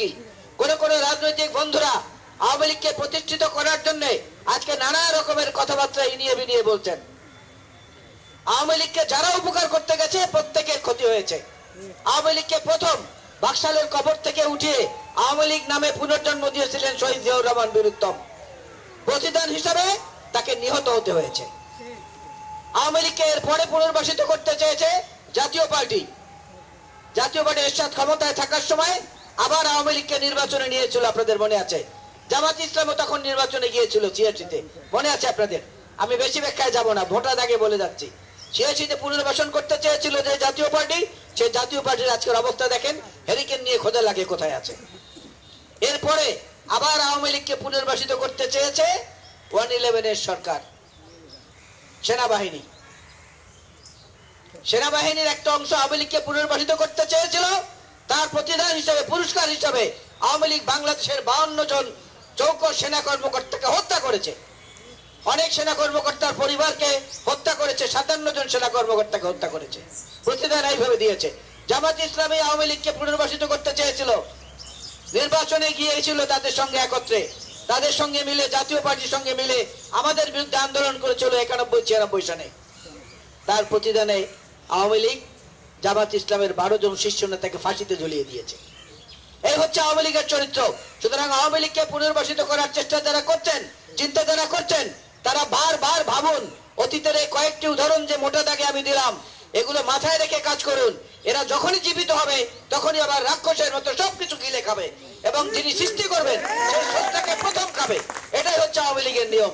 কি? কোন কোন রাজনৈতিক বন্ধুরা আওয়ামী লীগকে প্রতিষ্ঠিত করার জন্য আজকে নানা রকমের কথাবার্তা ইনিয়ে বিনিয়ে বলছেন। আওয়ামী লীগকে যারা উপকার করতে গেছে প্রত্যেকের ক্ষতি হয়েছে। আওয়ামী লীগকে প্রথম বাকশালের কবর থেকে উঠিয়ে আওয়ামী লীগ নামে পুনর্জন্ম দিয়েছিলেন শহীদ জিয়াউর রহমান বীরুত্তম। প্রতিদান হিসাবে তাকে নিহত হতে হয়েছে। আওয়ামী লীগকে এরপরে পুনর্বাসিত করতে চেয়েছে জাতীয় পার্টি। জাতীয় পার্টি এরশাদ ক্ষমতায় থাকার সময় আবার আওয়ামী লীগকে নির্বাচনে নিয়েছিল, আপনাদের মনে আছে? জামাত ইসলামও তখন নির্বাচনে গিয়েছিল ৮৬-তে, মনে আছে আপনাদের? আমি বেশি ব্যাখ্যায় যাব না, ভোটার আগে বলে যাচ্ছি। ৮৬-তে পুনর্বাসন করতে চেয়েছিল যে জাতীয় পার্টি, সেই জাতীয় পার্টির আজকের অবস্থা দেখেন, হেরিকেন নিয়ে খোঁজা লাগে কোথায় আছে। এরপরে আবার আওয়ামী লীগকে পুনর্বাসিত করতে চেয়েছে 111-এর সরকার, সেনাবাহিনী। সেনাবাহিনীর একটা অংশ আওয়ামী লীগকে পুনর্বাসিত করতে চেয়েছিল। তার প্রতিদান হিসাবে, পুরস্কার হিসাবে আওয়ামী লীগ বাংলাদেশের 52 জন চৌকো সেনা কর্মকর্তাকে হত্যা করেছে। অনেক সেনা কর্মকর্তার পরিবারকে হত্যা করেছে, 57 জন সেনা কর্মকর্তাকে হত্যা করেছে। প্রতিদান এইভাবে দিয়েছে। জামাত ইসলামী আওয়ামী লীগকে পুনর্বাসিত করতে চেয়েছিল, নির্বাচনে গিয়েছিল তাদের সঙ্গে একত্রে, তাদের সঙ্গে মিলে, জাতীয় পার্টির সঙ্গে মিলে আমাদের বিরুদ্ধে আন্দোলন করেছিল 91-96 সনে। তার প্রতিদানে আওয়ামী লীগ জামাত ইসলামের 12 জন শীর্ষ নেতাকে ফাঁসিতে ঝুলিয়ে দিয়েছে। এই হচ্ছে আওয়ামী লীগের চরিত্র। সুতরাং আওয়ামী লীগকে পুনর্বাসিত করার চেষ্টা যারা করছেন, চিন্তা যারা করছেন, তারা বারবার ভাবুন। অতীতের এই কয়েকটি উদাহরণ যে মোটা দাগে আমি দিলাম, এগুলো মাথায় রেখে কাজ করুন। এরা যখনই জীবিত হবে তখনই আবার রাক্ষসের মতো সবকিছু গিলে খাবে, এবং যিনি সৃষ্টি করবেন সেই সৃষ্টিকে প্রথম খাবে। এটাই হচ্ছে আওয়ামী লীগের নিয়ম।